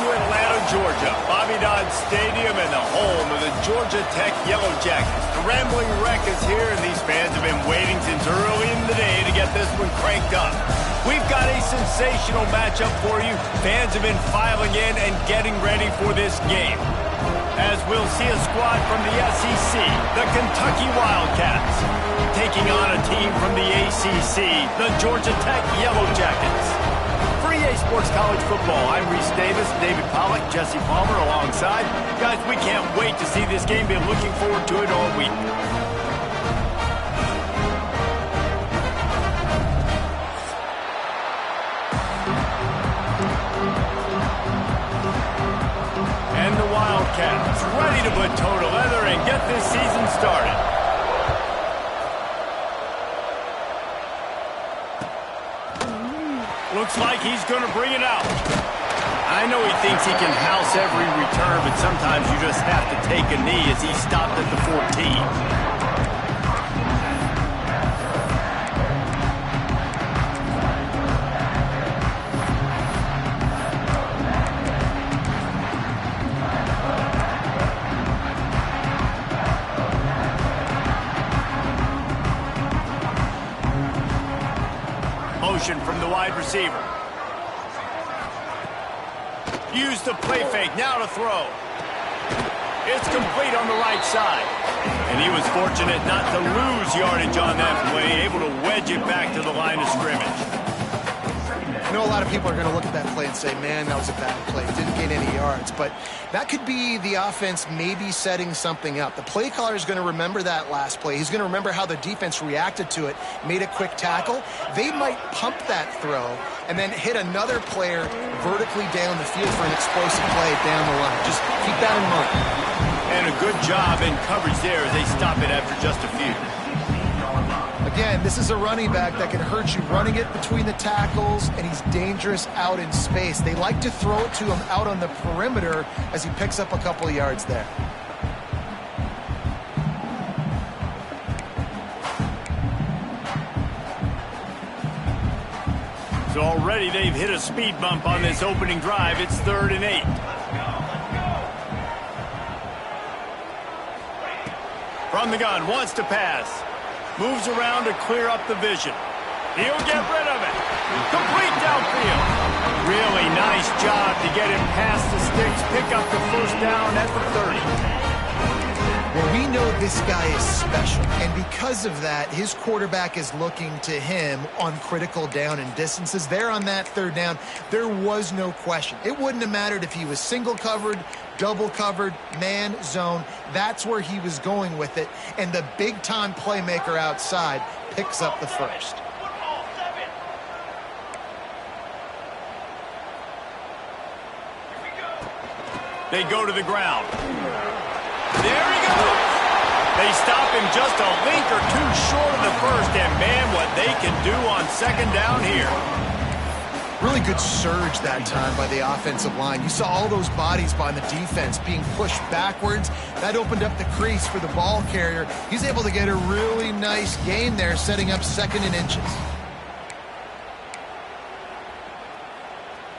Atlanta, Georgia, Bobby Dodd Stadium and the home of the Georgia Tech Yellow Jackets. The Rambling Wreck is here, and these fans have been waiting since early in the day to get this one cranked up. We've got a sensational matchup for you. Fans have been filing in and getting ready for this game. As we'll see a squad from the SEC, the Kentucky Wildcats, taking on a team from the ACC, the Georgia Tech Yellow Jackets. For EA Sports College Football, I'm Reese Davis, David Pollack, Jesse Palmer alongside. Guys, we can't wait to see this game. Been looking forward to it all week. And the Wildcats ready to put toe to leather and get this season started. Looks like he's going to bring it out. I know he thinks he can house every return, but sometimes you just have to take a knee as he stopped at the 14. From the wide receiver. Use the play fake, now to throw. It's complete on the right side. And he was fortunate not to lose yardage on that play, able to wedge it back to the line of scrimmage. I know a lot of people are going to look at that play and say, man, that was a bad play. Didn't gain any yards. But that could be the offense maybe setting something up. The play caller is going to remember that last play. He's going to remember how the defense reacted to it, made a quick tackle. They might pump that throw and then hit another player vertically down the field for an explosive play down the line. Just keep that in mind. And a good job in coverage there as they stop it after just a few. Again, this is a running back that can hurt you running it between the tackles, and he's dangerous out in space. They like to throw it to him out on the perimeter as he picks up a couple of yards there. So already they've hit a speed bump on this opening drive. It's 3rd and 8. From the gun, wants to pass. Moves around to clear up the vision. He'll get rid of it. Complete downfield. Really nice job to get him past the sticks, pick up the first down at the 30. Well, we know this guy is special, and because of that, his quarterback is looking to him on critical down and distances. There on that 3rd down, there was no question. It wouldn't have mattered if he was single covered, double covered, man, zone. That's where he was going with it, and the big-time playmaker outside picks up the first. They go to the ground. There he goes. They stop him just a link or two short of the first, and man, what they can do on 2nd down here. Really good surge that time by the offensive line. You saw all those bodies by the defense being pushed backwards. That opened up the crease for the ball carrier. He's able to get a really nice gain there, setting up 2nd and inches.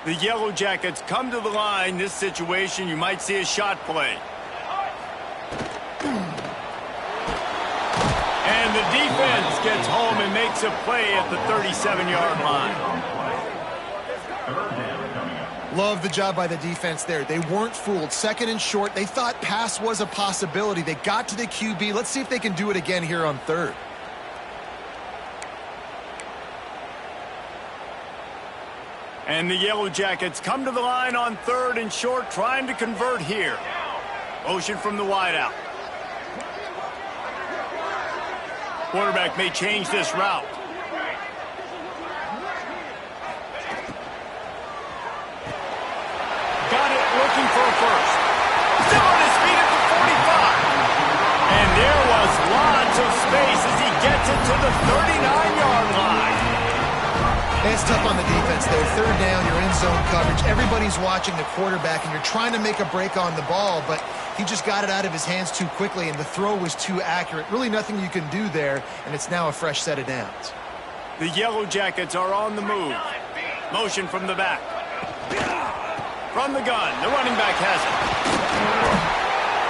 The Yellow Jackets come to the line. This situation, you might see a shot play. And the defense gets home and makes a play at the 37-yard line. Love the job by the defense there. They weren't fooled. 2nd and short. They thought pass was a possibility. They got to the QB. Let's see if they can do it again here on 3rd. And the Yellow Jackets come to the line on 3rd and short, trying to convert here. Motion from the wideout. Quarterback may change this route. Got it, looking for a first. Still on his feet at the 45. And there was lots of space as he gets it to the 39-yard line. It's tough on the defense there. 3rd down, you're in zone coverage. Everybody's watching the quarterback, and you're trying to make a break on the ball, but he just got it out of his hands too quickly, and the throw was too accurate. Really nothing you can do there, and it's now a fresh set of downs. The Yellow Jackets are on the move. Motion from the back. From the gun, the running back has it.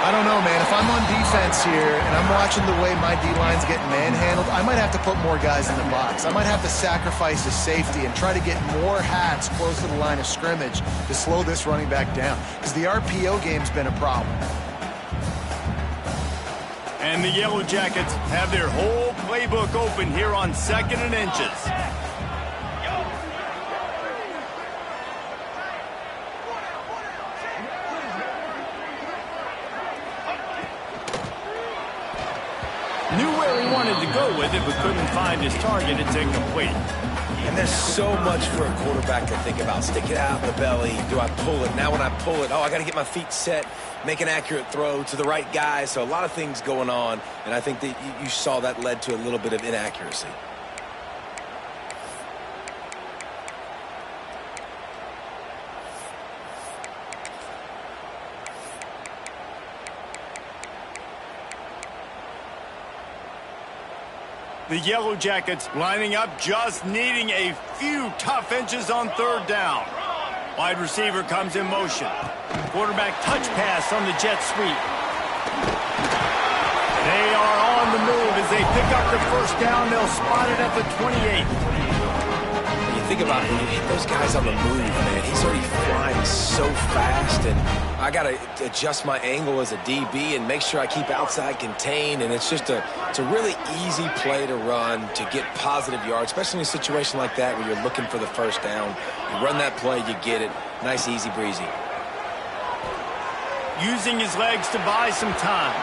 I don't know, man. If I'm on defense here and I'm watching the way my D-line's getting manhandled, I might have to put more guys in the box. I might have to sacrifice his safety and try to get more hats close to the line of scrimmage to slow this running back down, because the RPO game's been a problem. And the Yellow Jackets have their whole playbook open here on 2nd and inches. Knew where he wanted to go with it, but couldn't find his target. It's incomplete. And there's so much for a quarterback to think about. Stick it out in the belly. Do I pull it? Now when I pull it, I got to get my feet set, make an accurate throw to the right guy. So a lot of things going on, and I think that you saw that led to a little bit of inaccuracy. The Yellow Jackets lining up, just needing a few tough inches on 3rd down. Wide receiver comes in motion. Quarterback touch pass on the jet sweep. They are on the move as they pick up the 1st down. They'll spot it at the 28. You think about it, when you hit those guys on the move, man, he's already flying so fast, and I got to adjust my angle as a DB and make sure I keep outside contained, and it's a really easy play to run to get positive yards, especially in a situation like that where you're looking for the 1st down. You run that play, you get it. Nice, easy breezy. Using his legs to buy some time.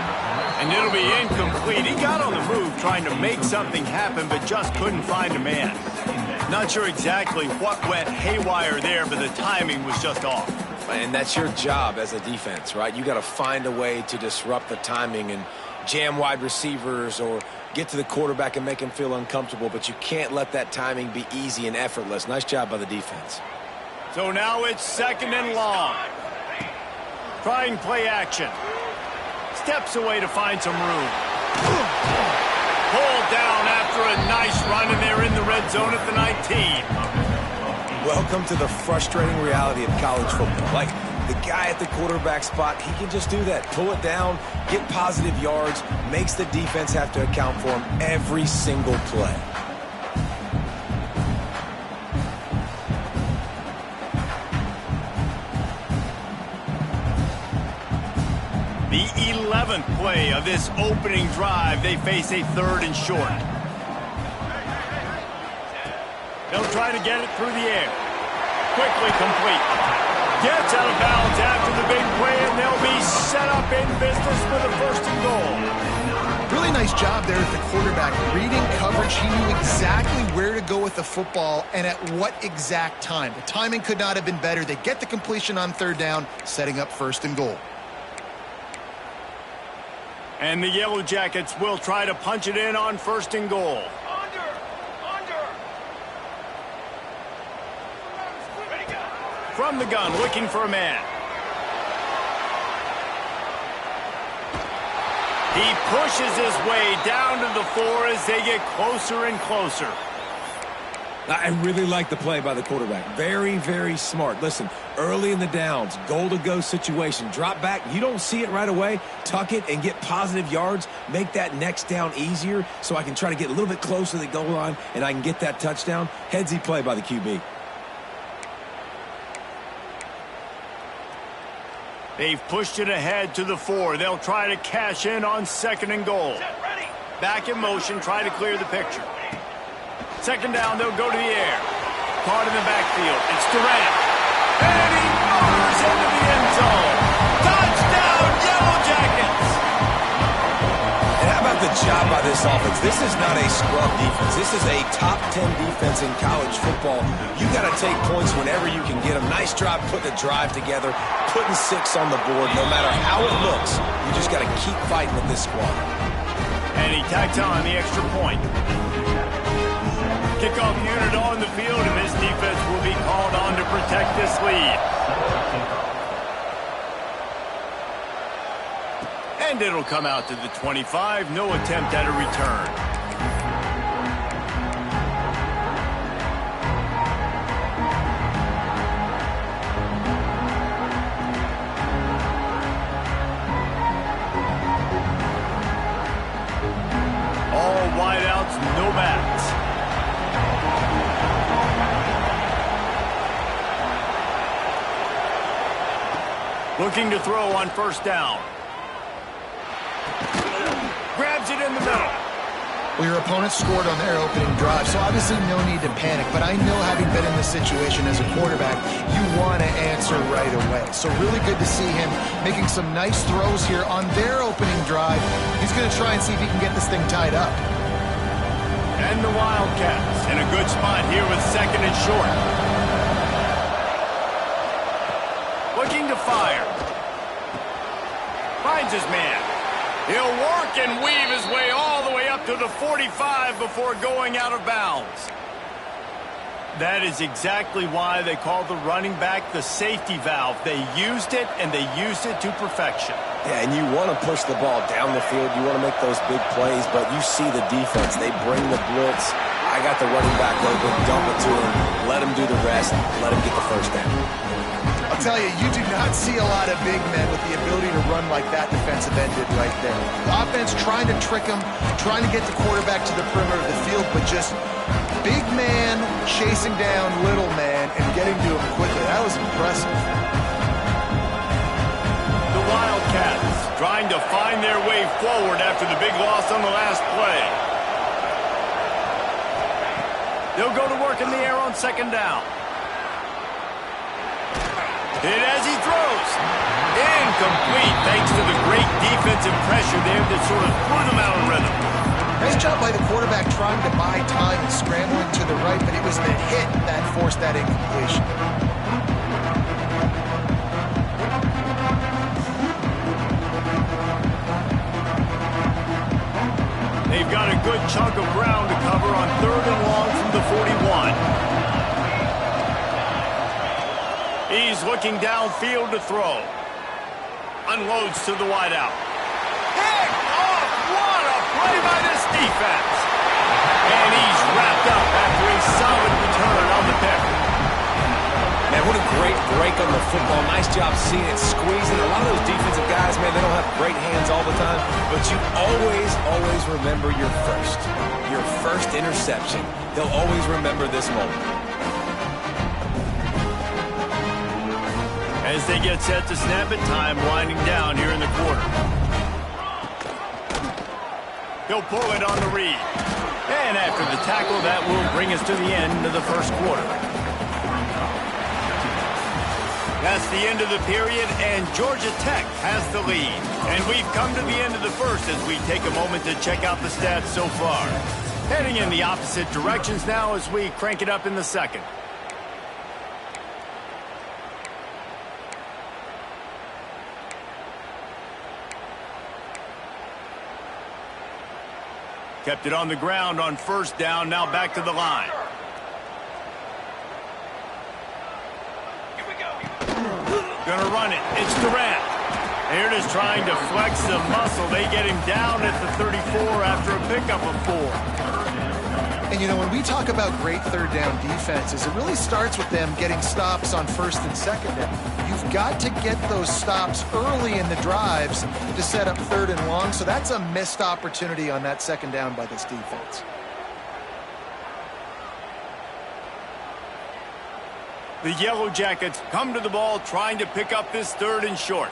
And it'll be incomplete. He got on the move trying to make something happen, but just couldn't find a man. Not sure exactly what went haywire there, but the timing was just off. And that's your job as a defense, right? You got to find a way to disrupt the timing and jam wide receivers or get to the quarterback and make him feel uncomfortable, but you can't let that timing be easy and effortless. Nice job by the defense. So now it's 2nd and long. Trying play action. Steps away to find some room. Pulled down after a nice run, and they're in the red zone at the 19. Welcome to the frustrating reality of college football. Like, the guy at the quarterback spot, he can just do that. Pull it down, get positive yards, makes the defense have to account for him every single play. The 11th play of this opening drive. They face a 3rd and short. They'll try to get it through the air. Quickly complete. Gets out of bounds after the big play, and they'll be set up in business for the 1st and goal. Really nice job there at the quarterback. Reading coverage, he knew exactly where to go with the football and at what exact time. The timing could not have been better. They get the completion on 3rd down, setting up 1st and goal. And the Yellow Jackets will try to punch it in on 1st and goal. From the gun, looking for a man. He pushes his way down to the 4 as they get closer and closer. I really like the play by the quarterback. Very, very smart. Listen, early in the downs, goal-to-go situation. Drop back. You don't see it right away. Tuck it and get positive yards. Make that next down easier so I can try to get a little bit closer to the goal line and I can get that touchdown. Headsy play by the QB. They've pushed it ahead to the 4. They'll try to cash in on 2nd and goal. Back in motion, try to clear the picture. 2nd down, they'll go to the air. Caught in the backfield. It's Durant. And he motors into the end zone. Touchdown, Yellow Jackets! And how about the job by this offense? This is not a scrub defense. This is a top 10 defense in college football. You got to take points whenever you can get them. Nice job putting a drive together, putting 6 on the board. No matter how it looks, you just got to keep fighting with this squad. And he tacked on the extra point. Kickoff unit on the field, and this defense will be called on to protect this lead. And it'll come out to the 25. No attempt at a return. Looking to throw on first down. Grabs it in the middle. Well, your opponent scored on their opening drive, so obviously no need to panic. But I know, having been in this situation as a quarterback, you want to answer right away. So really good to see him making some nice throws here on their opening drive. He's going to try and see if he can get this thing tied up. And the Wildcats in a good spot here with second and short. Looking to fire. Finds his man. He'll work and weave his way all the way up to the 45 before going out of bounds. That is exactly why they call the running back the safety valve. They used it, and they used it to perfection. Yeah, and you want to push the ball down the field. You want to make those big plays, but you see the defense. They bring the blitz. I got the running back open, dump it to him, let him do the rest, let him get the first down. I'll tell you, you do not see a lot of big men with the ability to run like that defensive end did right there. The offense trying to trick him, trying to get the quarterback to the perimeter of the field, but just big man chasing down little man and getting to him quickly. That was impressive. The Wildcats trying to find their way forward after the big loss on the last play. They'll go to work in the air on second down. Hit as he throws. Incomplete, thanks to the great defensive pressure there that sort of threw them out of rhythm. Nice job by the quarterback trying to buy time and scrambling to the right, but it was the hit that forced that incompletion. They've got a good chunk of ground to cover on third and long from the 41. He's looking downfield to throw. Unloads to the wideout. Pick off! What a play by this defense! And he's wrapped up after a solid return on the pick. Man, what a great break on the football. Nice job seeing it squeezing. A lot of those defensive guys, man, they don't have great hands all the time, but you always remember your first interception. They'll always remember this moment. As they get set to snap it, time winding down here in the quarter. He'll pull it on the read. And after the tackle, that will bring us to the end of the first quarter. That's the end of the period, and Georgia Tech has the lead. And we've come to the end of the first as we take a moment to check out the stats so far. Heading in the opposite directions now as we crank it up in the second. Kept it on the ground on first down, now back to the line. Gonna run it. It's Durant. Here it is trying to flex the muscle. They get him down at the 34 after a pickup of 4. And, you know, when we talk about great third down defenses, it really starts with them getting stops on first and second down. You've got to get those stops early in the drives to set up third and long, so that's a missed opportunity on that second down by this defense. The Yellow Jackets come to the ball trying to pick up this third and short.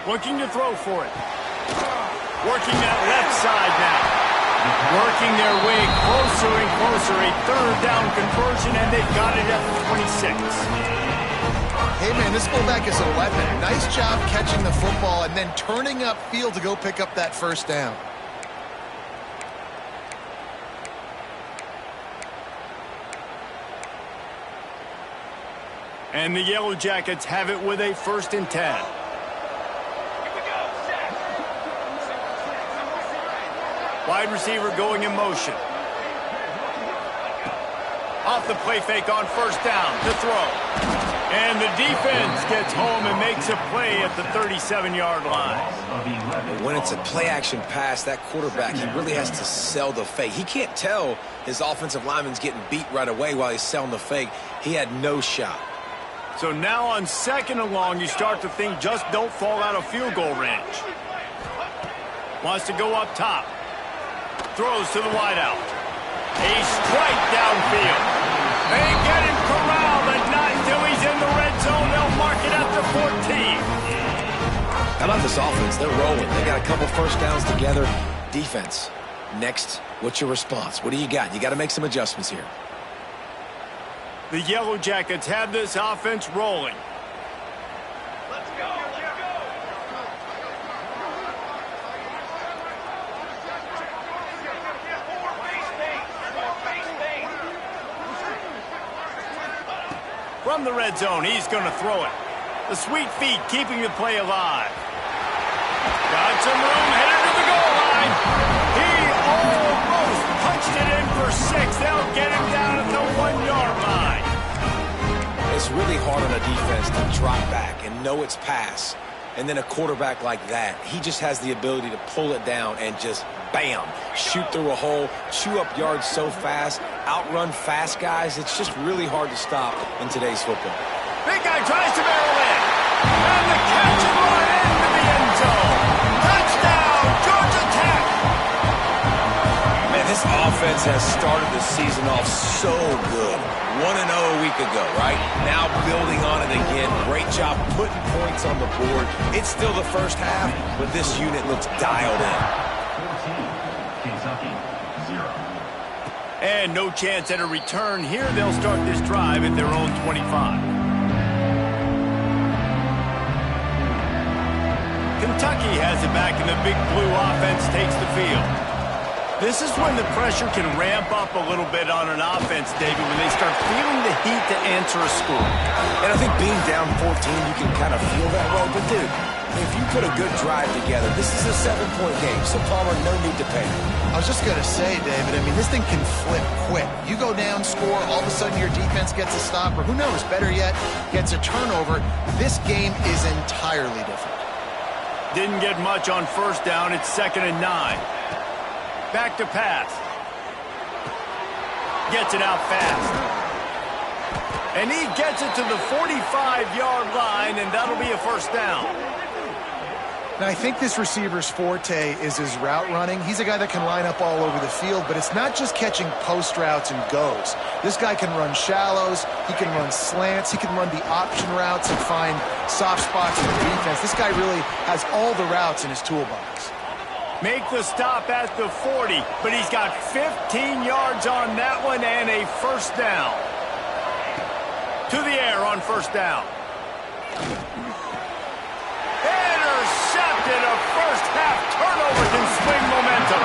Looking to throw for it. Working that left side now. Working their way closer and closer. A third down conversion, and they've got it at the 26. Hey, man, this fullback is a weapon. Nice job catching the football and then turning upfield to go pick up that first down. And the Yellow Jackets have it with a 1st and 10. Wide receiver going in motion. Off the play fake on first down to throw. And the defense gets home and makes a play at the 37-yard line. When it's a play-action pass, that quarterback, he really has to sell the fake. He can't tell his offensive lineman's getting beat right away while he's selling the fake. He had no shot. So now on second and long, you start to think just don't fall out of field goal range. Wants to go up top. Throws to the wideout. A strike downfield. They get him 14. How about this offense? They're rolling. They got a couple first downs together. Defense. Next, what's your response? What do you got? You got to make some adjustments here. The Yellow Jackets have this offense rolling. Let's go. From the red zone, he's going to throw it. The sweet feet keeping the play alive. Got some room, headed to the goal line. He almost punched it in for 6. They'll get him down at the 1-yard line. It's really hard on a defense to drop back and know it's pass. And then a quarterback like that, he just has the ability to pull it down and just, bam, shoot through a hole, chew up yards so fast, outrun fast guys. It's just really hard to stop in today's football. Big guy tries to barrel in. And the catch and run into the end zone. Touchdown, Georgia Tech. Man, this offense has started the season off so good. 1-0 a week ago, right? Now building on it again. Great job putting points on the board. It's still the first half, but this unit looks dialed in. 14, Kentucky, 0. And no chance at a return here. They'll start this drive at their own 25. Kentucky has it back, and the big blue offense takes the field. This is when the pressure can ramp up a little bit on an offense, David, when they start feeling the heat to answer a score. And I think being down 14, you can kind of feel that way. But, dude, if you put a good drive together, this is a 7-point game, so Palmer, no need to panic. I was just going to say, David, I mean, this thing can flip quick. You go down, score, all of a sudden your defense gets a stop, or who knows, better yet, gets a turnover. This game is entirely different. Didn't get much on first down. It's 2nd and 9. Back to pass. Gets it out fast. And he gets it to the 45-yard line, and that'll be a first down. Now, I think this receiver's forte is his route running. He's a guy that can line up all over the field, but it's not just catching post routes and goes. This guy can run shallows, he can run slants, he can run the option routes and find soft spots in the defense. This guy really has all the routes in his toolbox. Make the stop at the 40, but he's got 15 yards on that one and a first down. To the air on first down. Intercepted. A first-half turnover can swing momentum.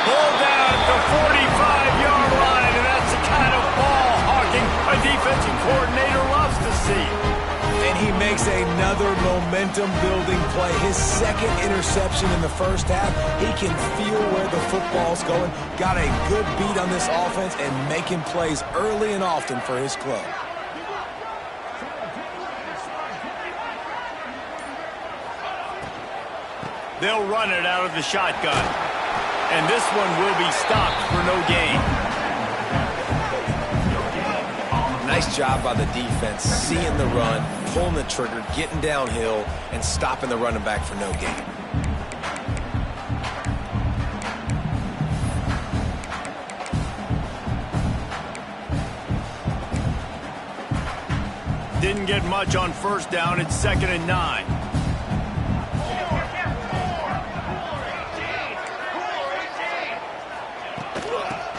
Pulled down at the 45-yard line, and that's the kind of ball hawking a defensive coordinator loves to see. And he makes another momentum-building play. His second interception in the first half. He can feel where the football's going. Got a good beat on this offense and making plays early and often for his club. They'll run it out of the shotgun. And this one will be stopped for no gain. Nice job by the defense, seeing the run, pulling the trigger, getting downhill, and stopping the running back for no gain. Didn't get much on first down. It's 2nd and 9.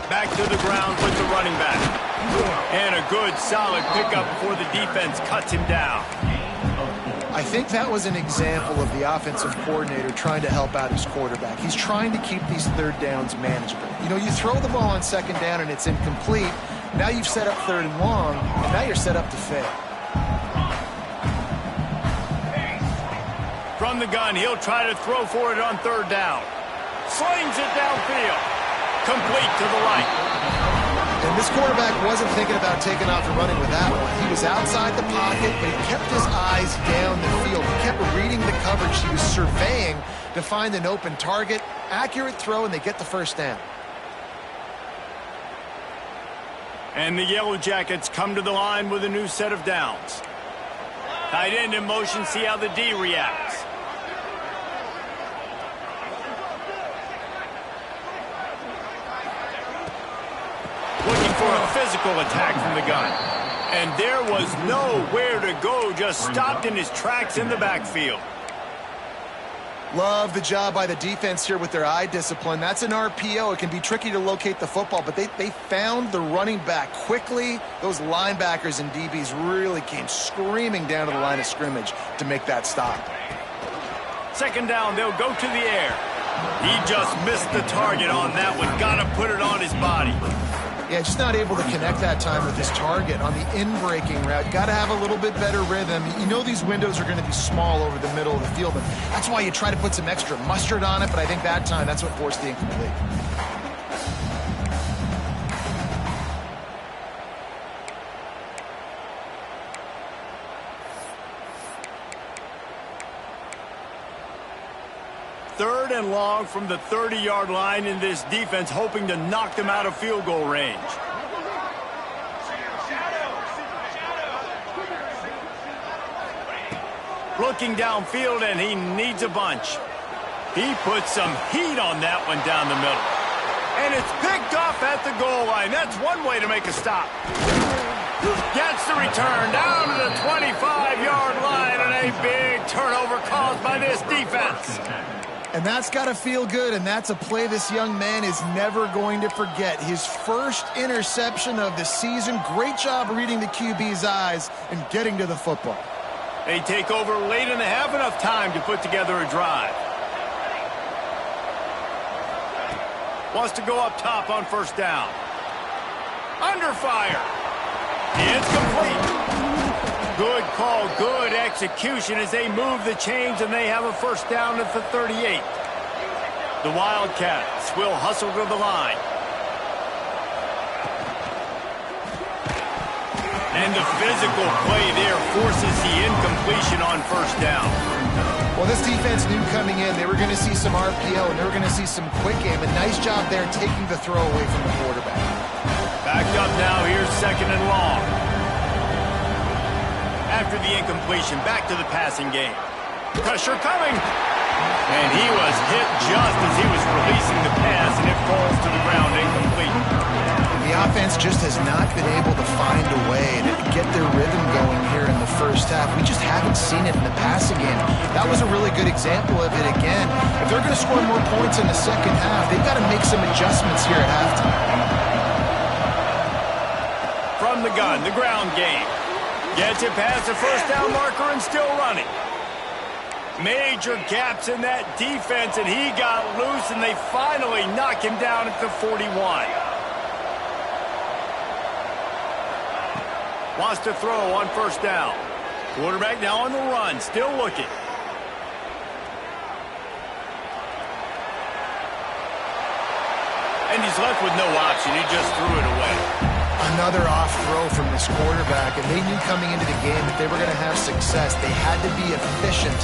Back to the ground with the running back. And a good, solid pickup before the defense cuts him down. I think that was an example of the offensive coordinator trying to help out his quarterback. He's trying to keep these third downs manageable. You know, you throw the ball on 2nd down and it's incomplete. Now you've set up 3rd and long, and now you're set up to fail. From the gun, he'll try to throw for it on 3rd down. Slings it downfield. Complete to the right. And this quarterback wasn't thinking about taking off and running with that one. He was outside the pocket, but he kept his eyes down the field. He kept reading the coverage. He was surveying to find an open target. Accurate throw, and they get the first down. And the Yellow Jackets come to the line with a new set of downs. Tight end in motion, see how the D reacts. Looking for a physical attack from the gun. And there was nowhere to go, just stopped in his tracks in the backfield. Love the job by the defense here with their eye discipline. That's an RPO. It can be tricky to locate the football, but they found the running back quickly. Those linebackers and DBs really came screaming down to the line of scrimmage to make that stop. Second down, they'll go to the air. He just missed the target on that one. Got to put it on his body. Yeah, just not able to connect that time with his target on the in-breaking route. Got to have a little bit better rhythm. You know these windows are going to be small over the middle of the field, and that's why you try to put some extra mustard on it, but I think that time that's what forced the incomplete. Third and long from the 30-yard line in this defense, hoping to knock them out of field goal range. Looking downfield, and he needs a bunch. He puts some heat on that one down the middle. And it's picked off at the goal line. That's one way to make a stop. Gets the return down to the 25-yard line, and a big turnover caused by this defense. And that's got to feel good, and that's a play this young man is never going to forget. His first interception of the season. Great job reading the QB's eyes and getting to the football. They take over late in the half, enough time to put together a drive. Wants to go up top on first down. Under fire. It's complete. Good call, good execution as they move the chains, and they have a first down at the 38. The Wildcats will hustle to the line. And the physical play there forces the incompletion on first down. Well, this defense knew coming in they were going to see some RPO, and they were going to see some quick game. A nice job there taking the throw away from the quarterback. Backed up now, here's second and long. After the incompletion, back to the passing game. Pressure coming. And he was hit just as he was releasing the pass, and it falls to the ground incomplete. The offense just has not been able to find a way to get their rhythm going here in the first half. We just haven't seen it in the passing game. That was a really good example of it again. If they're going to score more points in the second half, they've got to make some adjustments here at halftime. From the gun, the ground game. Gets it past the first down marker and still running. Major gaps in that defense, and he got loose, and they finally knock him down at the 41. Wants to throw on first down. Quarterback now on the run, still looking. And he's left with no option. He just threw it away. Another off throw from this quarterback, and they knew coming into the game that they were going to have success. They had to be efficient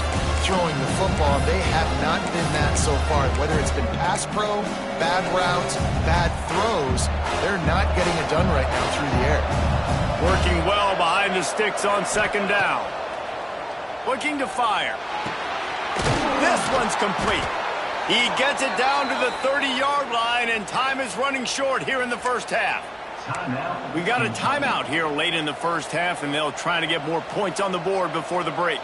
throwing the football. They have not been that so far. Whether it's been pass pro, bad routes, bad throws, they're not getting it done right now through the air. Working well behind the sticks on second down. Looking to fire. This one's complete. He gets it down to the 30-yard line, and time is running short here in the first half. We got a timeout here late in the first half, and they'll try to get more points on the board before the break.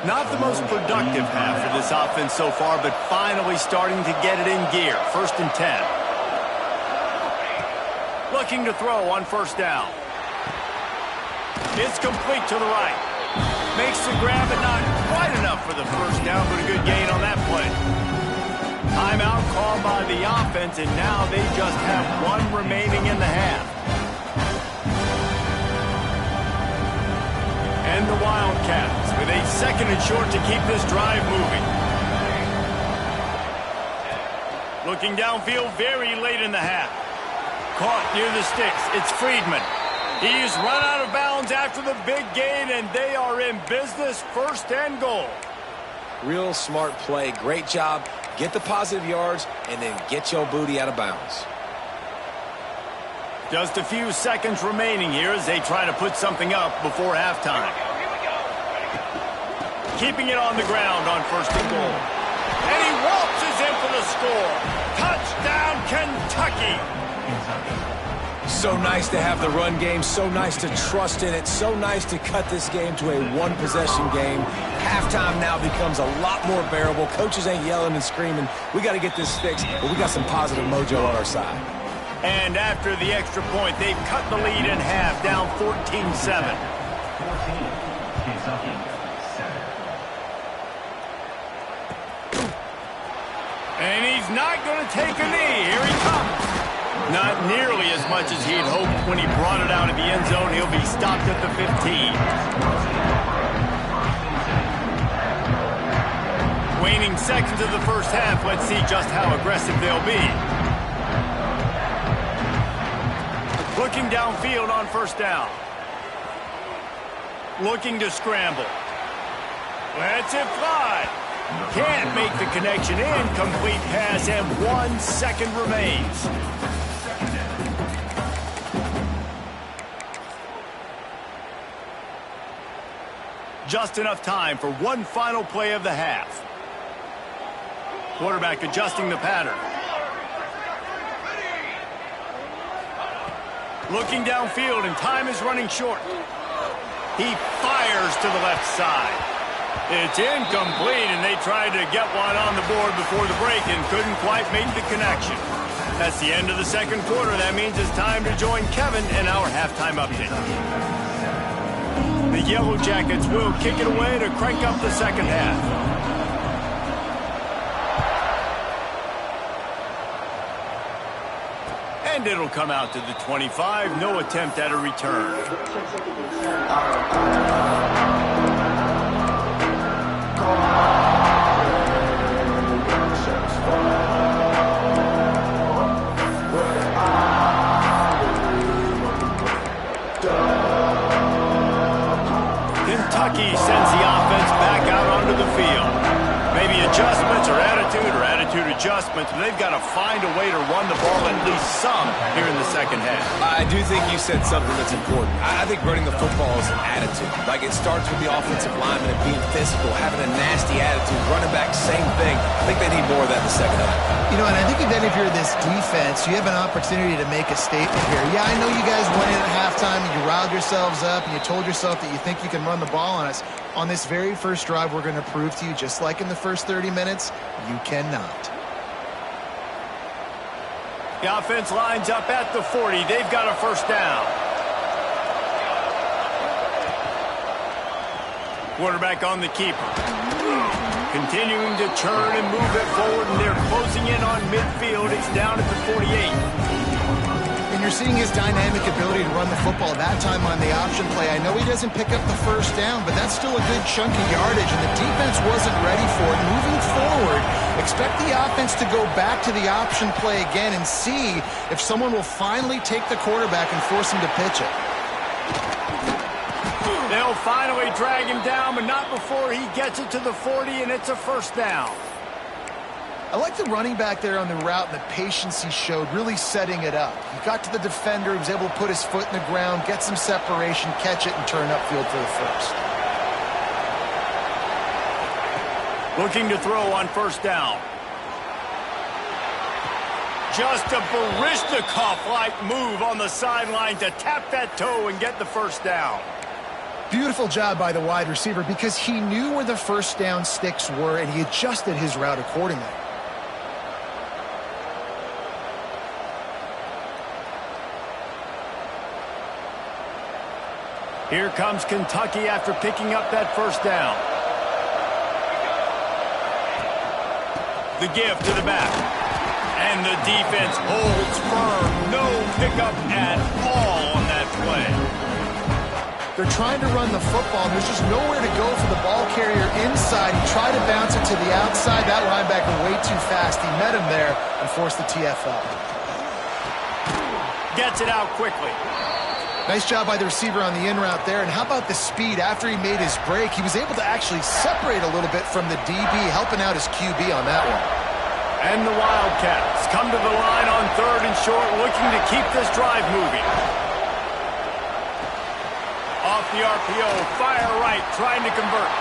Not the most productive half for this offense so far, but finally starting to get it in gear. First and 10. Looking to throw on first down. It's complete to the right. Makes the grab, but not quite enough for the first down, but a good gain on that play. Timeout called by the offense, and now they just have one remaining in the half. And the Wildcats with a second and short to keep this drive moving. Looking downfield very late in the half. Caught near the sticks. It's Friedman. He's run out of bounds after the big gain, and they are in business, first and goal. Real smart play. Great job. Get the positive yards, and then get your booty out of bounds. Just a few seconds remaining here as they try to put something up before halftime. Keeping it on the ground on first and goal. And he waltzes in for the score. Touchdown, Kentucky. Kentucky. So nice to have the run game, so nice to trust in it, so nice to cut this game to a one-possession game. Halftime now becomes a lot more bearable. Coaches ain't yelling and screaming. We got to get this fixed, but we got some positive mojo on our side. And after the extra point, they've cut the lead in half, down 14-7. 14, Kentucky, 7. And he's not going to take a knee. Here he comes. Not nearly as much as he'd hoped when he brought it out of the end zone. He'll be stopped at the 15. Waning seconds of the first half. Let's see just how aggressive they'll be. Looking downfield on first down. Looking to scramble. Lets it fly. Can't make the connection. Incomplete pass, and 1 second remains. Just enough time for one final play of the half. Quarterback adjusting the pattern. Looking downfield, and time is running short. He fires to the left side. It's incomplete, and they tried to get one on the board before the break and couldn't quite make the connection. That's the end of the second quarter. That means it's time to join Kevin in our halftime update. The Yellow Jackets will kick it away to crank up the second half. And it'll come out to the 25. No attempt at a return. Kentucky sends the offense back out onto the field. Maybe adjustments or attitude adjustments, but they've got to find a way to run the ball at least some here in the second half. I do think you said something that's important. I think running the football is an attitude. Like, it starts with the offensive lineman and being physical, having a nasty attitude. Running back, same thing. I think they need more of that in the second half. You know, and I think then if you're this defense, you have an opportunity to make a statement here. Yeah, I know you guys went in at halftime and you riled yourselves up and you told yourself that you think you can run the ball on us. On this very first drive, we're going to prove to you, just like in the first 30 minutes, you cannot. The offense lines up at the 40. They've got a first down. Quarterback on the keeper. Continuing to churn and move it forward, and they're closing in on midfield. It's down at the 48. And you're seeing his dynamic ability to run the football that time on the option play. I know he doesn't pick up the first down, but that's still a good chunk of yardage, and the defense wasn't ready for it. Moving forward, expect the offense to go back to the option play again and see if someone will finally take the quarterback and force him to pitch it. They'll finally drag him down, but not before he gets it to the 40, and it's a first down. I like the running back there on the route and the patience he showed, really setting it up. He got to the defender, he was able to put his foot in the ground, get some separation, catch it, and turn upfield for the first. Looking to throw on first down. Just a Baryshnikov-like move on the sideline to tap that toe and get the first down. Beautiful job by the wide receiver because he knew where the first down sticks were and he adjusted his route accordingly. Here comes Kentucky after picking up that first down. The give to the back. And the defense holds firm. No pickup at all on that play. They're trying to run the football. There's just nowhere to go for the ball carrier inside. He tried to bounce it to the outside. That linebacker way too fast. He met him there and forced the TFL. Gets it out quickly. Nice job by the receiver on the in route there. And how about the speed after he made his break? He was able to actually separate a little bit from the DB, helping out his QB on that one. And the Wildcats come to the line on third and short, looking to keep this drive moving. Off the RPO, fire right, trying to convert.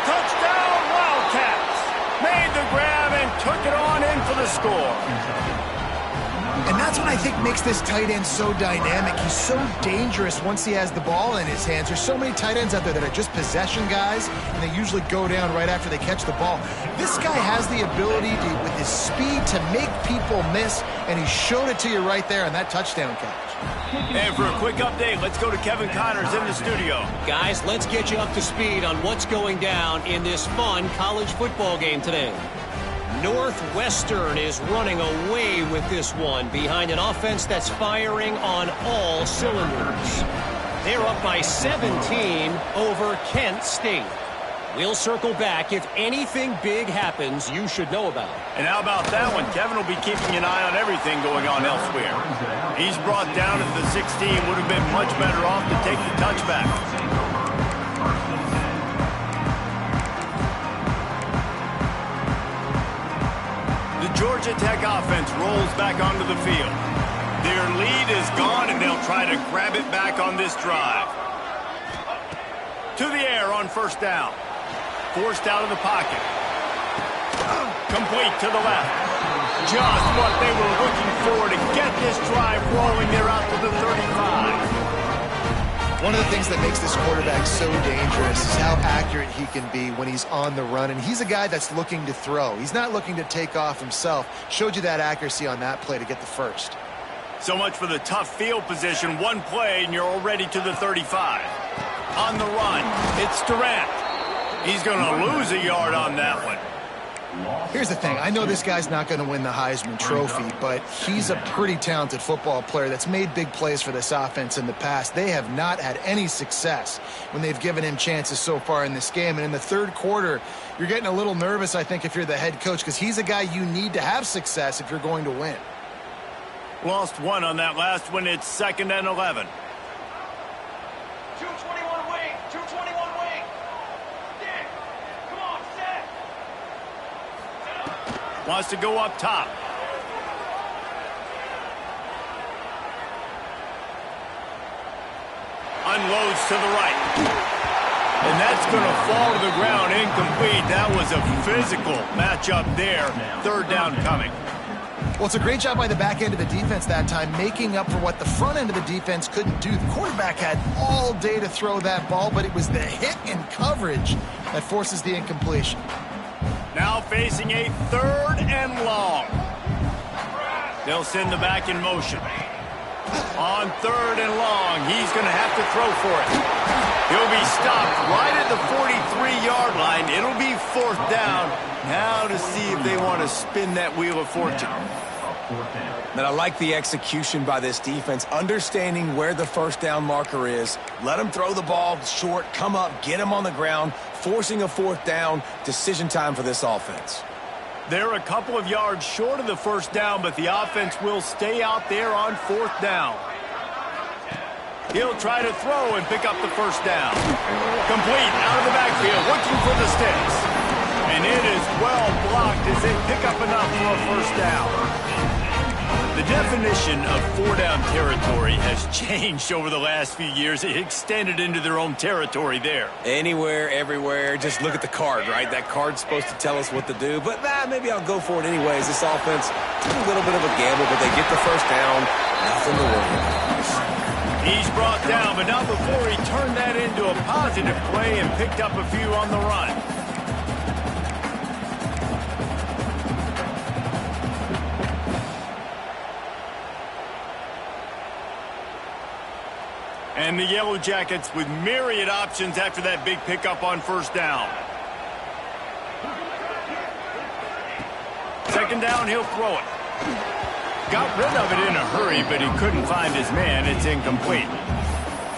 Touchdown, Wildcats! Made the grab and took it on in for the score. And that's what I think makes this tight end so dynamic. He's so dangerous once he has the ball in his hands. There's so many tight ends out there that are just possession guys, and they usually go down right after they catch the ball. This guy has the ability to, with his speed, to make people miss, and he showed it to you right there on that touchdown catch. And for a quick update, let's go to Kevin Connors in the studio. Guys, let's get you up to speed on what's going down in this fun college football game today. Northwestern is running away with this one behind an offense that's firing on all cylinders. They're up by 17 over Kent State. We'll circle back if anything big happens you should know about. And how about that one? Kevin will be keeping an eye on everything going on elsewhere. He's brought down at the 16. Would have been much better off to take the touchback. The Georgia Tech offense rolls back onto the field. Their lead is gone, and they'll try to grab it back on this drive. To the air on first down. Forced out of the pocket. Complete to the left. Just what they were looking for to get this drive rolling. They're out to the 35. One of the things that makes this quarterback so dangerous is how accurate he can be when he's on the run. And he's a guy that's looking to throw. He's not looking to take off himself. Showed you that accuracy on that play to get the first. So much for the tough field position. One play, and you're already to the 35. On the run, it's Durant. He's going to lose a yard on that one. Here's the thing. I know this guy's not going to win the Heisman Trophy, but he's a pretty talented football player that's made big plays for this offense in the past. They have not had any success when they've given him chances so far in this game. And in the third quarter, you're getting a little nervous, I think, if you're the head coach, because he's a guy you need to have success if you're going to win. Lost one on that last one. It's 2nd and 11. 221 wing, 221 wing. Dick, come on, set. Wants to go up top. Unloads to the right. And that's going to fall to the ground incomplete. That was a physical matchup there. Third down coming. Well, it's a great job by the back end of the defense that time, making up for what the front end of the defense couldn't do. The quarterback had all day to throw that ball, but it was the hit and coverage that forces the incompletion. Now facing a 3rd and long. They'll send the back in motion. On 3rd and long, he's going to have to throw for it. He'll be stopped right at the 43-yard line. It'll be 4th down. Now to see if they want to spin that wheel of fortune. And I like the execution by this defense, understanding where the first down marker is. Let them throw the ball short, come up, get them on the ground, forcing a 4th down. Decision time for this offense. They're a couple of yards short of the first down, but the offense will stay out there on 4th down. He'll try to throw and pick up the first down. Complete out of the backfield, looking for the sticks. And it is well blocked as they pick up enough for a first down. The definition of 4-down territory has changed over the last few years. It extended into their own territory there. Anywhere, everywhere, just look at the card, right? That card's supposed to tell us what to do, but maybe I'll go for it anyways. This offense, a little bit of a gamble, but they get the first down. Nothing to worry about. He's brought down, but not before he turned that into a positive play and picked up a few on the run. And the Yellow Jackets with myriad options after that big pickup on first down. 2nd down, he'll throw it. Got rid of it in a hurry, but he couldn't find his man. It's incomplete.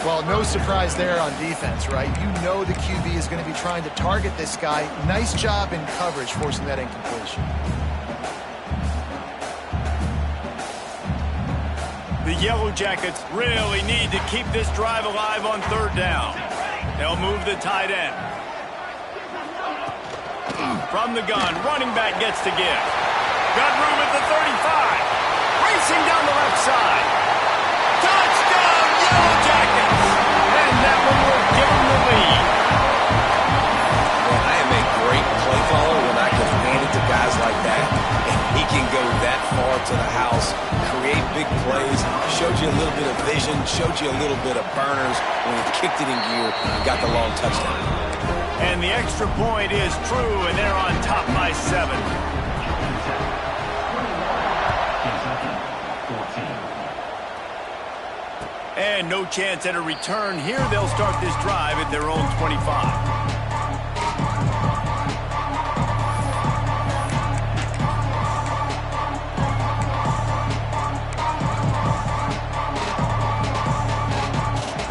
Well, no surprise there on defense, right? You know the QB is going to be trying to target this guy. Nice job in coverage, forcing that incompletion. The Yellow Jackets really need to keep this drive alive on 3rd down. They'll move the tight end. From the gun, running back gets to give. Got room at the 35. Racing down the left side. Touchdown, Yellow Jackets! And that one will give them the lead. Well, I am a great play caller when I can hand it to guys like that. And he can go that far to the house, create big plays, showed you a little bit of vision, showed you a little bit of burners when he kicked it in gear and got the long touchdown. And the extra point is true, and they're on top by 7. And no chance at a return here. They'll start this drive at their own 25.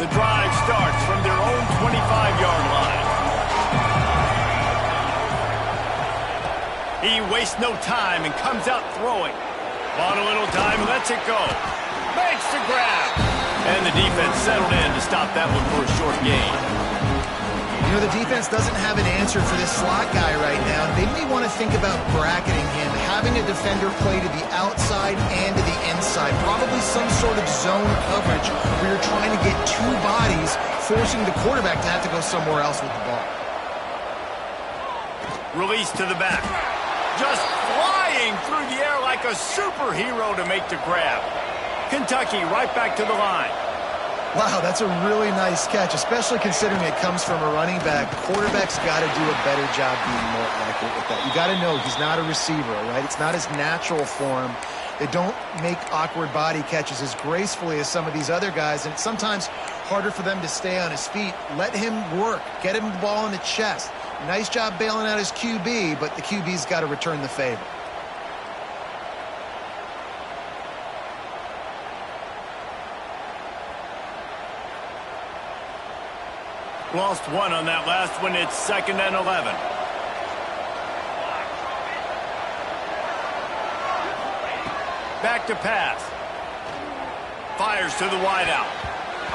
The drive starts from their own 25-yard line. He wastes no time and comes out throwing. On a little time, lets it go. Makes the grab. And the defense settled in to stop that one for a short gain. You know, the defense doesn't have an answer for this slot guy right now. They may want to think about bracketing him, having a defender play to the outside and to the inside. Probably some sort of zone coverage where you're trying to get two bodies, forcing the quarterback to have to go somewhere else with the ball. Release to the back. Just flying through the air like a superhero to make the grab. Kentucky right back to the line. Wow, that's a really nice catch, especially considering it comes from a running back. Quarterback's got to do a better job being more accurate with that. You got to know he's not a receiver, right? It's not his natural form. They don't make awkward body catches as gracefully as some of these other guys, and it's sometimes harder for them to stay on his feet. Let him work. Get him the ball in the chest. Nice job bailing out his QB, but the QB's got to return the favor. Lost one on that last one. It's 2nd and 11. Back to pass. Fires to the wideout.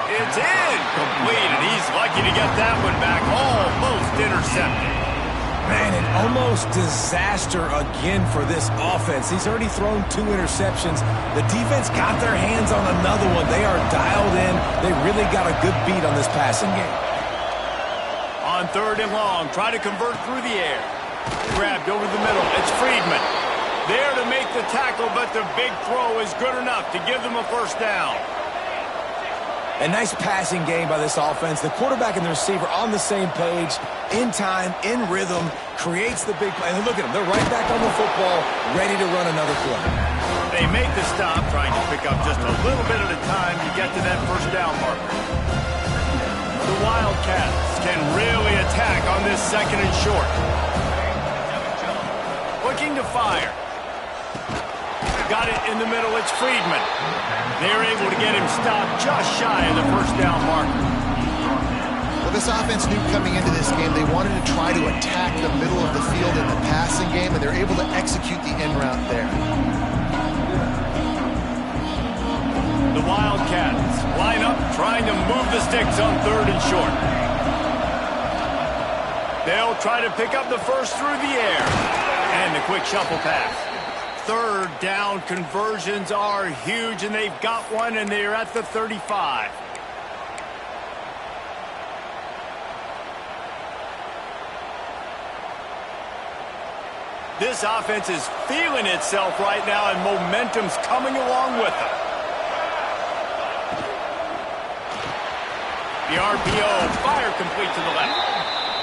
It's incomplete, and he's lucky to get that one back. Almost intercepted. Man, an almost disaster again for this offense. He's already thrown 2 interceptions. The defense got their hands on another one. They are dialed in. They really got a good beat on this passing game. On 3rd and long, try to convert through the air. Grabbed over the middle. It's Friedman. There to make the tackle, but the big throw is good enough to give them a first down. A nice passing game by this offense. The quarterback and the receiver on the same page, in time, in rhythm, creates the big play. And look at them. They're right back on the football, ready to run another play. They make the stop, trying to pick up just a little bit at a time to get to that first down marker. The Wildcats can really attack on this 2nd and short. Looking to fire. Got it in the middle. It's Friedman. They're able to get him stopped just shy of the first down marker. Well, this offense knew coming into this game they wanted to try to attack the middle of the field in the passing game, and they're able to execute the in route there. The Wildcats line up, trying to move the sticks on 3rd and short. They'll try to pick up the first through the air. And the quick shuffle pass. 3rd down conversions are huge, and they've got one, and they're at the 35. This offense is feeling itself right now, and momentum's coming along with them. The RPO, fire complete to the left.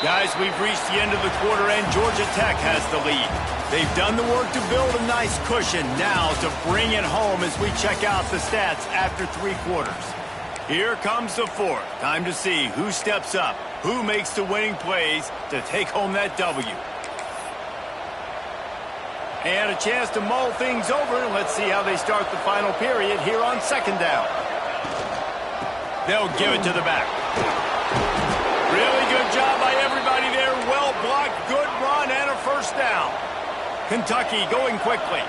Guys, we've reached the end of the quarter, and Georgia Tech has the lead. They've done the work to build a nice cushion. Now to bring it home as we check out the stats after 3 quarters. Here comes the 4th. Time to see who steps up, who makes the winning plays to take home that W. And a chance to mull things over. Let's see how they start the final period here on 2nd down. They'll give it to the back. Really good job by everybody there. Well blocked, good run, and a first down. Kentucky going quickly.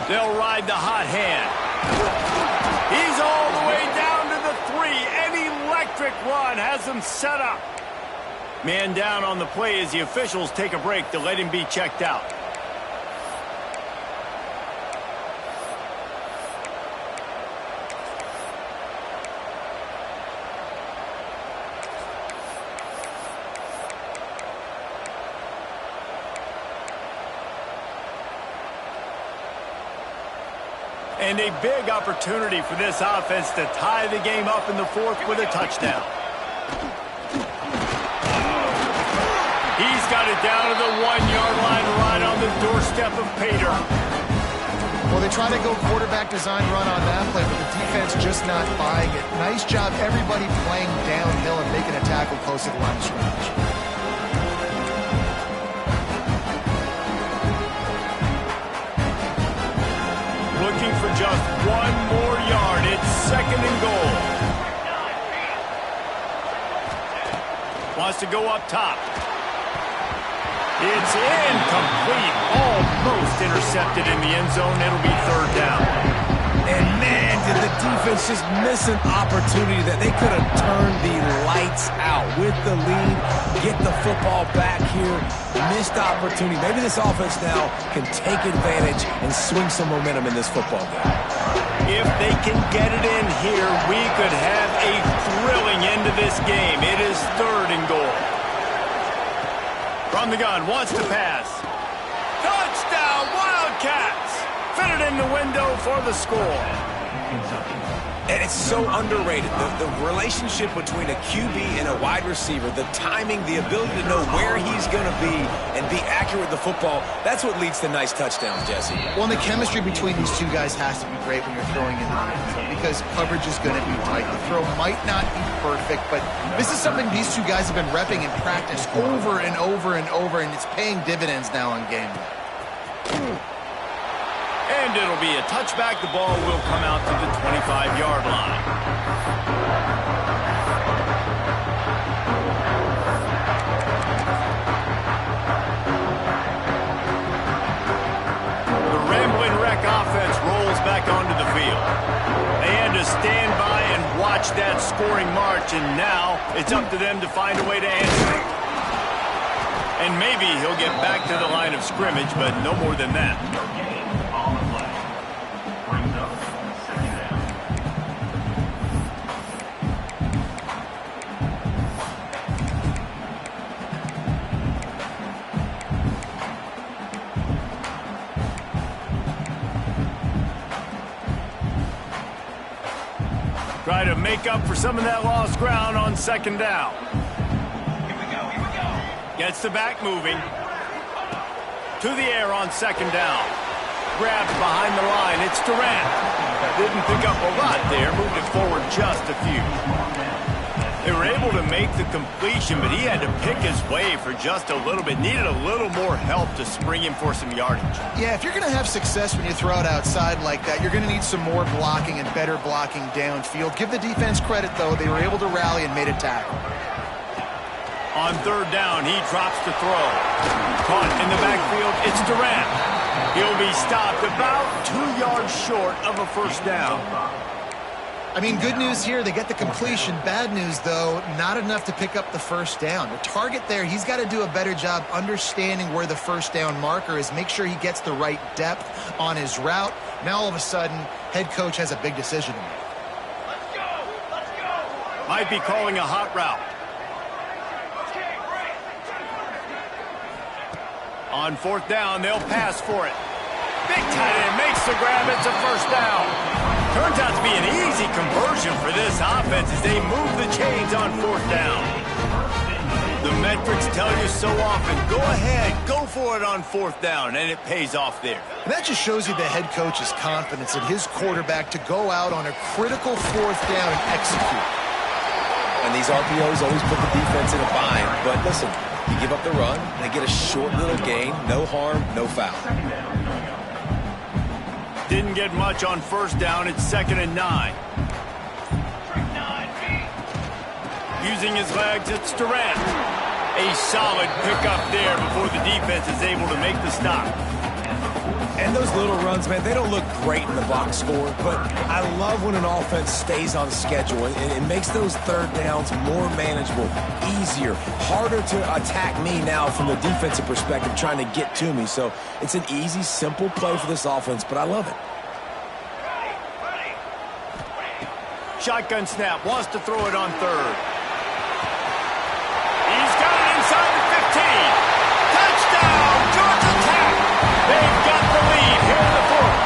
They'll ride the hot hand. He's all the way down to the 3. An electric run has them set up. Man down on the play as the officials take a break to let him be checked out. And a big opportunity for this offense to tie the game up in the fourth with a touchdown. He's got it down to the 1-yard line right on the doorstep of Pater. Well, they try to go quarterback design run on that play, but the defense just not buying it. Nice job, everybody playing downhill and making a tackle close to the line of scrimmage. Looking for just one more yard. It's 2nd and goal. Wants to go up top. It's incomplete. Almost intercepted in the end zone. It'll be 3rd down. And man, did the defense just miss an opportunity that they could have turned the lights out with the lead, get the football back here. Missed opportunity. Maybe this offense now can take advantage and swing some momentum in this football game. If they can get it in here, we could have a thrilling end to this game. It is 3rd and goal. From the gun, wants to pass. Touchdown, Wildcats! Fit it in the window for the score. And it's so underrated. The relationship between a QB and a wide receiver, the timing, the ability to know where he's going to be and be accurate with the football, that's what leads to nice touchdowns, Jesse. Well, and the chemistry between these two guys has to be great when you're throwing into the end zone because coverage is going to be tight. The throw might not be perfect, but this is something these two guys have been repping in practice over and over and over, and it's paying dividends now on game day. And it'll be a touchback. The ball will come out to the 25-yard line. The Rambling Wreck offense rolls back onto the field. They had to stand by and watch that scoring march, and now it's up to them to find a way to answer it. And maybe he'll get back to the line of scrimmage, but no more than that. Try to make up for some of that lost ground on 2nd down. Here we go. Gets the back moving. To the air on 2nd down. Grabs behind the line. It's Durant. Didn't pick up a lot there. Moved it forward just a few. They were able to make the completion, but he had to pick his way for just a little bit. Needed a little more help to spring him for some yardage. Yeah, if you're going to have success when you throw it outside like that, you're going to need some more blocking and better blocking downfield. Give the defense credit, though. They were able to rally and made a tackle. On 3rd down, he drops to throw. Caught in the backfield, it's Durant. He'll be stopped about 2 yards short of a 1st down. I mean, good news here, they get the completion. Bad news, though, not enough to pick up the 1st down. The target there, he's got to do a better job understanding where the 1st down marker is, make sure he gets the right depth on his route. Now, all of a sudden, head coach has a big decision to make. Let's go. Might be calling a hot route. Okay, great. On 4th down, they'll pass for it. Big tight end makes the grab. It's a 1st down. Turns out to be an easy conversion for this offense as they move the chains on 4th down. The metrics tell you so often, go ahead, go for it on 4th down, and it pays off there. And that just shows you the head coach's confidence in his quarterback to go out on a critical 4th down and execute. And these RPOs always put the defense in a bind. But listen, you give up the run, they get a short little gain, no harm, no foul. Didn't get much on 1st down. It's 2nd and 9. Using his legs, it's Durant. A solid pickup there before the defense is able to make the stop. And those little runs, man, they don't look great in the box score, but I love when an offense stays on schedule and it makes those 3rd downs more manageable, easier, harder to attack me now from the defensive perspective trying to get to me. So it's an easy, simple play for this offense, but I love it. Shotgun snap, wants to throw it on 3rd. He's got it inside the 15. Touchdown, Georgia Tech! They've got the lead here in the 4th.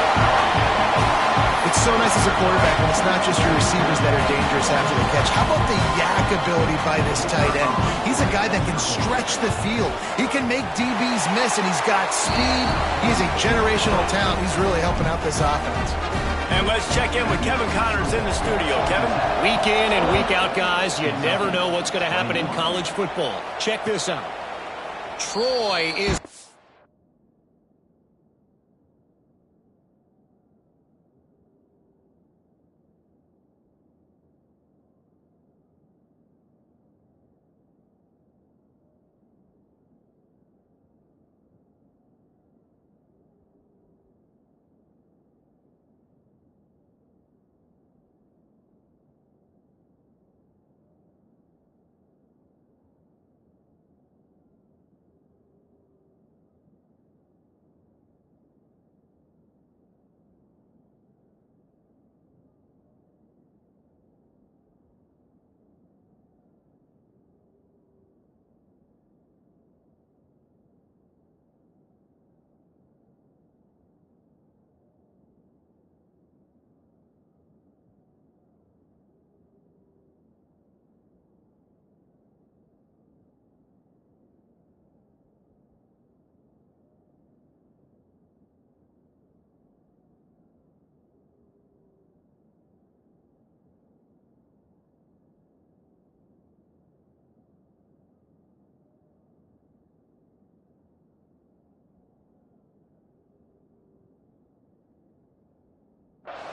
a quarterback when it's not just your receivers that are dangerous after the catch? How about the yak ability by this tight end? He's a guy that can stretch the field. He can make DBs miss, and he's got speed. He's a generational talent. He's really helping out this offense. And let's check in with Kevin Connors in the studio. Kevin? Week in and week out, guys, you never know what's going to happen in college football. Check this out. Troy is...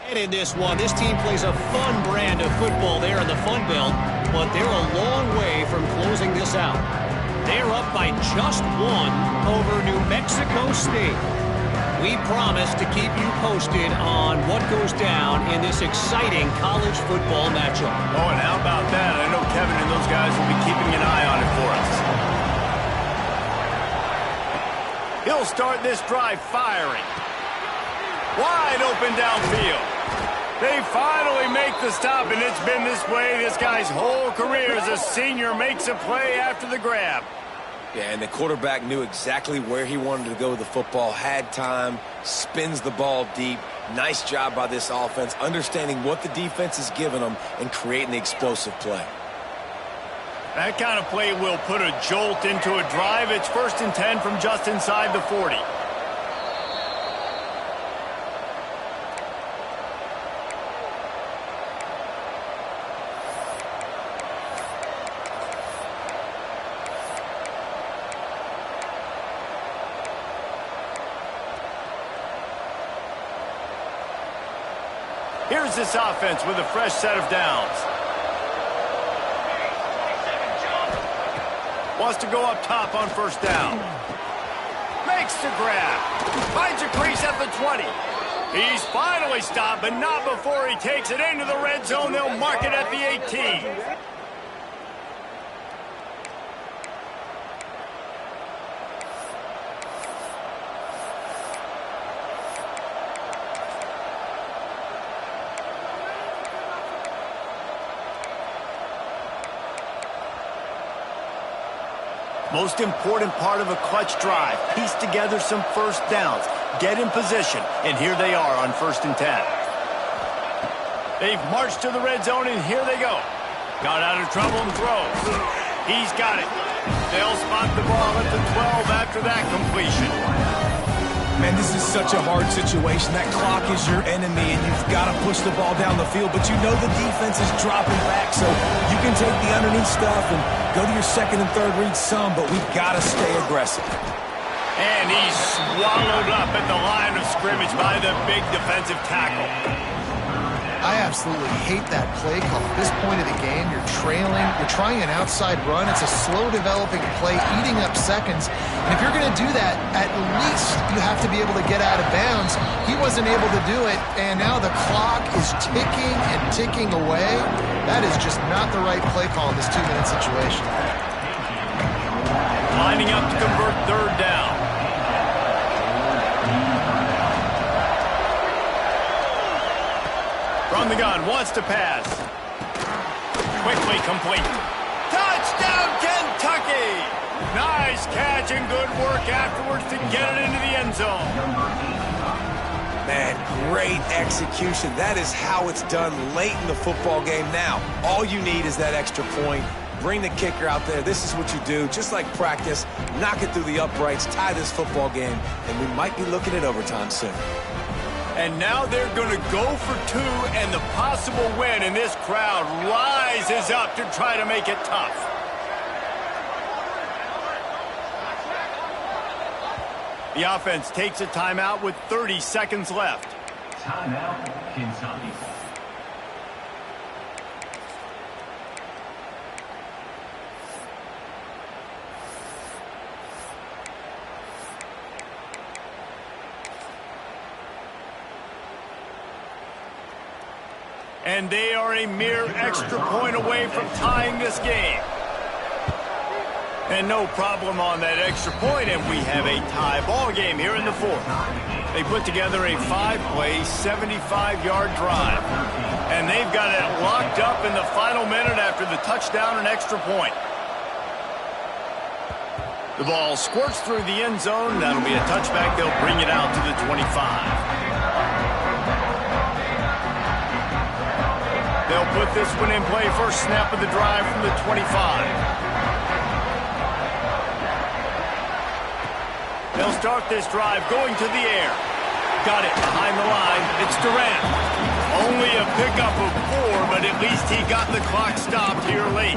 And in this one, this team plays a fun brand of football there in the Fun Belt, but they're a long way from closing this out. They're up by just one over New Mexico State. We promise to keep you posted on what goes down in this exciting college football matchup. Oh, and how about that? I know Kevin and those guys will be keeping an eye on it for us. He'll start this drive firing. Wide open downfield. They finally make the stop, and it's been this way this guy's whole career as a senior makes a play after the grab. Yeah, and the quarterback knew exactly where he wanted to go with the football, had time, spins the ball deep. Nice job by this offense, understanding what the defense is giving them and creating the explosive play. That kind of play will put a jolt into a drive. It's 1st and 10 from just inside the 40. Here's this offense with a fresh set of downs. Wants to go up top on 1st down. Makes the grab. Finds a crease at the 20. He's finally stopped, but not before he takes it into the red zone. They'll mark it at the 18. Most important part of a clutch drive. Piece together some 1st downs. Get in position. And here they are on 1st and 10. They've marched to the red zone, and here they go. Got out of trouble and throws. He's got it. They'll spot the ball at the 12 after that completion. Man, this is such a hard situation. That clock is your enemy, and you've got to push the ball down the field. But you know the defense is dropping back, so you can take the underneath stuff and go to your 2nd and 3rd read some, but we've got to stay aggressive. And he's swallowed up at the line of scrimmage by the big defensive tackle. I absolutely hate that play call. At this point of the game, you're trailing, you're trying an outside run. It's a slow developing play, eating up seconds. And if you're going to do that, at least you have to be able to get out of bounds. He wasn't able to do it, and now the clock is ticking and ticking away. That is just not the right play call in this 2-minute situation. Lining up to convert 3rd down. From the gun, wants to pass. Quickly complete. Touchdown, Kentucky! Nice catch and good work afterwards to get it into the end zone. Man, great execution. That is how it's done late in the football game now. All you need is that extra point. Bring the kicker out there. This is what you do, just like practice. Knock it through the uprights, tie this football game, and we might be looking at overtime soon. And now they're going to go for two, and the possible win, and this crowd rises up to try to make it tough. The offense takes a timeout with 30 seconds left. Timeout, Kentucky. And they are a mere extra point away from tying this game. And no problem on that extra point, and we have a tie ball game here in the fourth. They put together a 5-play, 75-yard drive. And they've got it locked up in the final minute after the touchdown and extra point. The ball squirts through the end zone. That'll be a touchback. They'll bring it out to the 25. They'll put this one in play. First snap of the drive from the 25. They'll start this drive going to the air. Got it behind the line. It's Durant. Only a pickup of 4, but at least he got the clock stopped here late.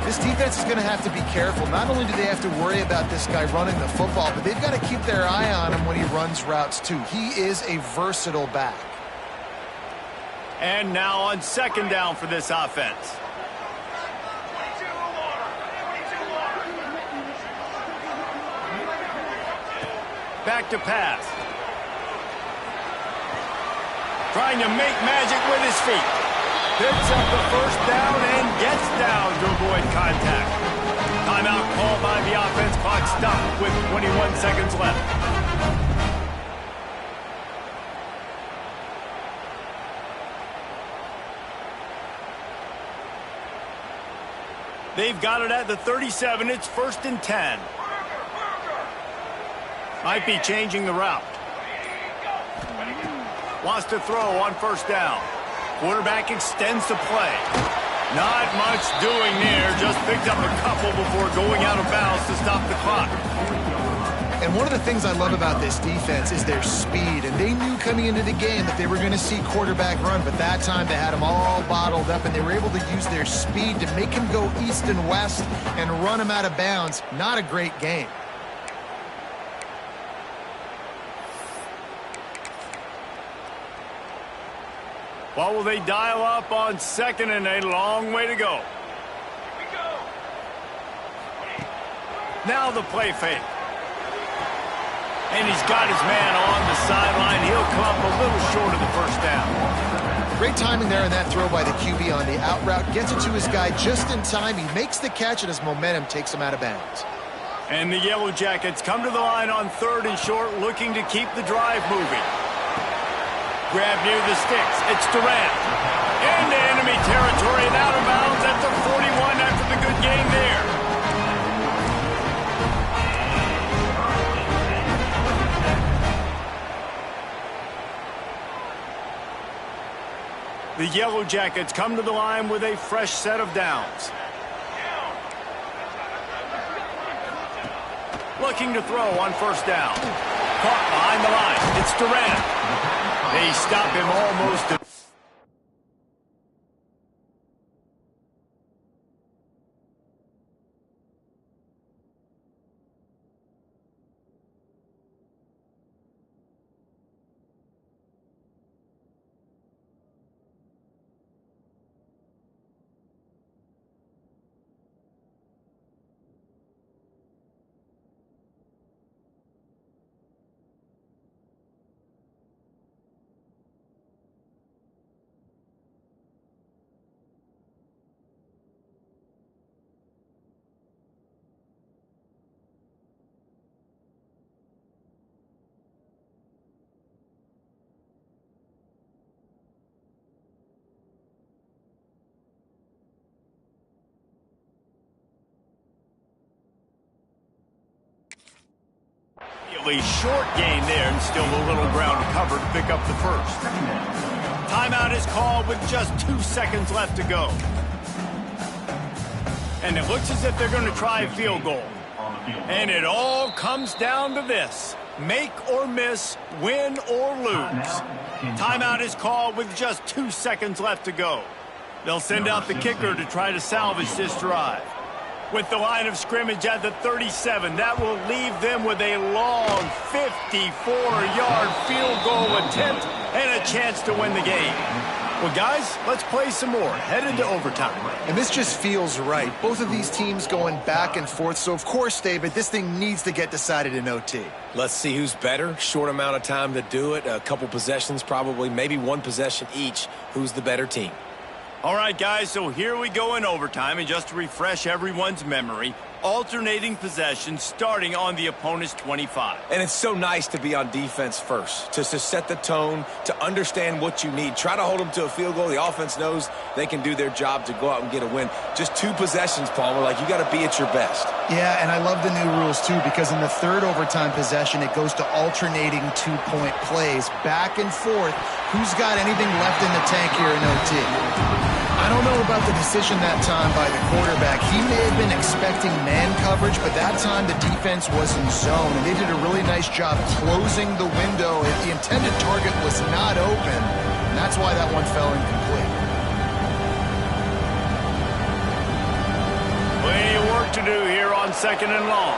This defense is going to have to be careful. Not only do they have to worry about this guy running the football, but they've got to keep their eye on him when he runs routes too. He is a versatile back. And now on second down for this offense. Back to pass. Trying to make magic with his feet. Picks up the first down and gets down to avoid contact. Timeout called by the offense. Clock stopped with 21 seconds left. They've got it at the 37. It's 1st and 10. Might be changing the route. Wants to throw on first down. Quarterback extends the play. Not much doing there. Just picked up a couple before going out of bounds to stop the clock. And one of the things I love about this defense is their speed. And they knew coming into the game that they were going to see quarterback run. But that time they had him all bottled up, and they were able to use their speed to make him go east and west and run him out of bounds. Not a great game. What will they dial up on second and a long way to go? Now the play fake. And he's got his man on the sideline. He'll come up a little short of the first down. Great timing there in that throw by the QB on the out route. Gets it to his guy just in time. He makes the catch, and his momentum takes him out of bounds. And the Yellow Jackets come to the line on 3rd and short, looking to keep the drive moving. Grab near the sticks. It's Durant. Into enemy territory and out of bounds at the 41 after the good game there. The Yellow Jackets come to the line with a fresh set of downs. Looking to throw on first down. Caught behind the line. It's Durant. They stop him almost. relatively short gain there, and still a little ground to cover to pick up the first. Timeout is called with just 2 seconds left to go. And it looks as if they're going to try a field goal. And it all comes down to this. Make or miss, win or lose. Timeout is called with just 2 seconds left to go. They'll send out the kicker to try to salvage this drive. With the line of scrimmage at the 37, that will leave them with a long 54-yard field goal attempt and a chance to win the game. Well, guys, let's play some more. Headed to overtime. And this just feels right. Both of these teams going back and forth. So, of course, David, this thing needs to get decided in OT. Let's see who's better. Short amount of time to do it. A couple possessions probably. Maybe one possession each. Who's the better team? All right, guys, so here we go in overtime. And just to refresh everyone's memory, alternating possessions starting on the opponent's 25. And it's so nice to be on defense first, to set the tone, to understand what you need. Try to hold them to a field goal. The offense knows they can do their job to go out and get a win. Just 2 possessions, Palmer. Like, you got to be at your best. Yeah, and I love the new rules, too, because in the third overtime possession, it goes to alternating 2-point plays, back and forth. Who's got anything left in the tank here in OT? I don't know about the decision that time by the quarterback. He may have been expecting man coverage, but that time the defense was in zone, and they did a really nice job closing the window. The intended target was not open, and that's why that one fell incomplete. Plenty of work to do here on 2nd and long.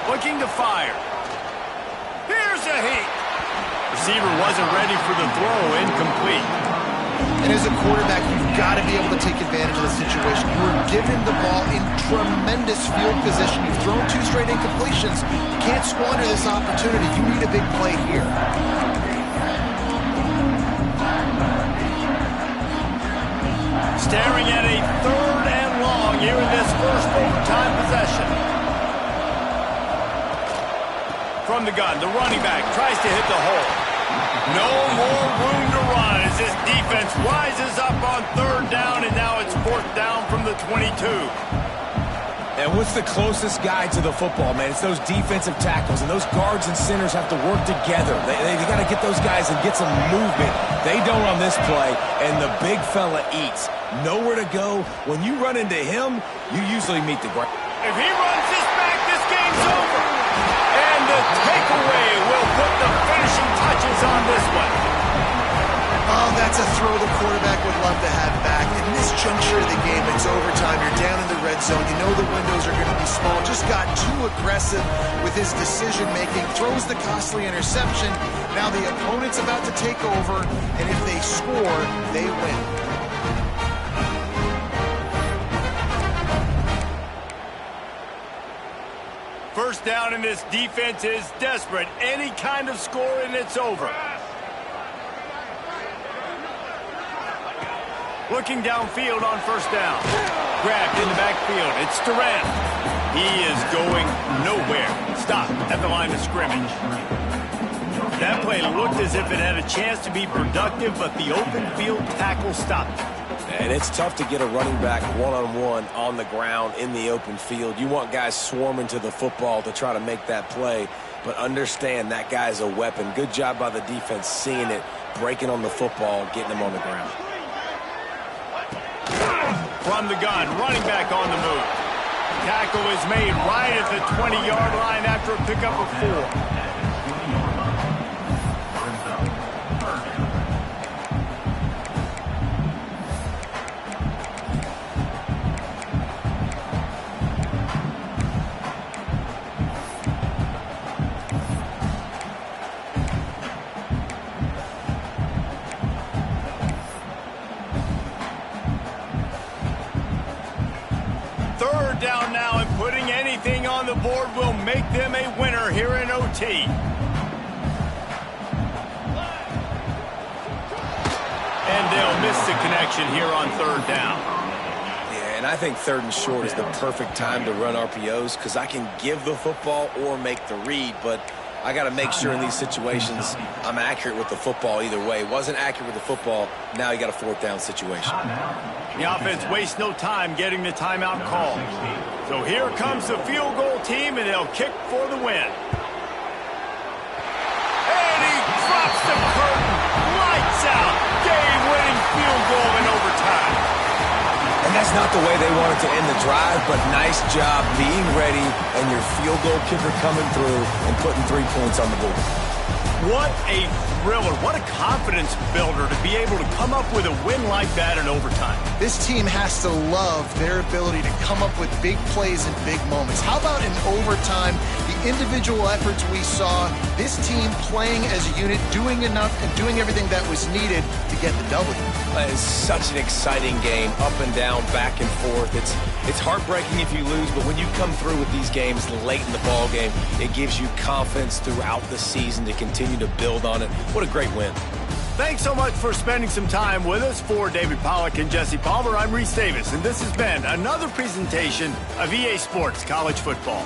Looking to fire. Here's a heat. Receiver wasn't ready for the throw, incomplete. And as a quarterback, you've got to be able to take advantage of the situation. You were given the ball in tremendous field position. You've thrown 2 straight incompletions. You can't squander this opportunity. You need a big play here. Staring at a 3rd and long here in this first overtime possession. From the gun, the running back tries to hit the hole. No more room to run as this defense rises up on 3rd down, and now it's 4th down from the 22. And what's the closest guy to the football, man? It's those defensive tackles, and those guards and centers have to work together. They got to get those guys and get some movement. They don't on this play, and the big fella eats. Nowhere to go. When you run into him, you usually meet the ground. If he runs this back, this game's over. And the takeaway will put the finishing touches on this one. Oh, that's a throw the quarterback would love to have back. In this juncture of the game, it's overtime. You're down in the red zone. You know the windows are going to be small. Just got too aggressive with his decision-making. Throws the costly interception. Now the opponent's about to take over, and if they score, they win. First down, and this defense is desperate. Any kind of score, and it's over. Looking downfield on 1st down. Grabbed in the backfield. It's Durant. He is going nowhere. Stopped at the line of scrimmage. That play looked as if it had a chance to be productive, but the open field tackle stopped it. And it's tough to get a running back one-on-one on the ground in the open field. You want guys swarming to the football to try to make that play, but understand that guy's a weapon. Good job by the defense seeing it, breaking on the football, getting him on the ground. From the gun, running back on the move. Tackle is made right at the 20-yard line after a pickup of 4. Down now, and putting anything on the board will make them a winner here in OT. And they'll miss the connection here on 3rd down. Yeah, and I think 3rd and short is the perfect time to run RPOs because I can give the football or make the read, but I got to make sure in these situations I'm accurate with the football either way. Wasn't accurate with the football, now you got a 4th down situation. The offense wastes no time getting the timeout call. So here comes the field goal team, and they'll kick for the win. And he drops the curtain. Lights out. Game-winning field goal in overtime. And that's not the way they wanted to end the drive, but nice job being ready and your field goal kicker coming through and putting 3 points on the board. What a thriller. What a confidence builder to be able to come up with a win like that in overtime. This team has to love their ability to come up with big plays in big moments. How about in overtime, the individual efforts we saw, this team playing as a unit, doing enough and doing everything that was needed to get the W. It's such an exciting game, up and down, back and forth. It's heartbreaking if you lose, but when you come through with these games late in the ball game, it gives you confidence throughout the season to continue to build on it. What a great win. Thanks so much for spending some time with us. For David Pollack and Jesse Palmer, I'm Reese Davis, and this has been another presentation of EA Sports College Football.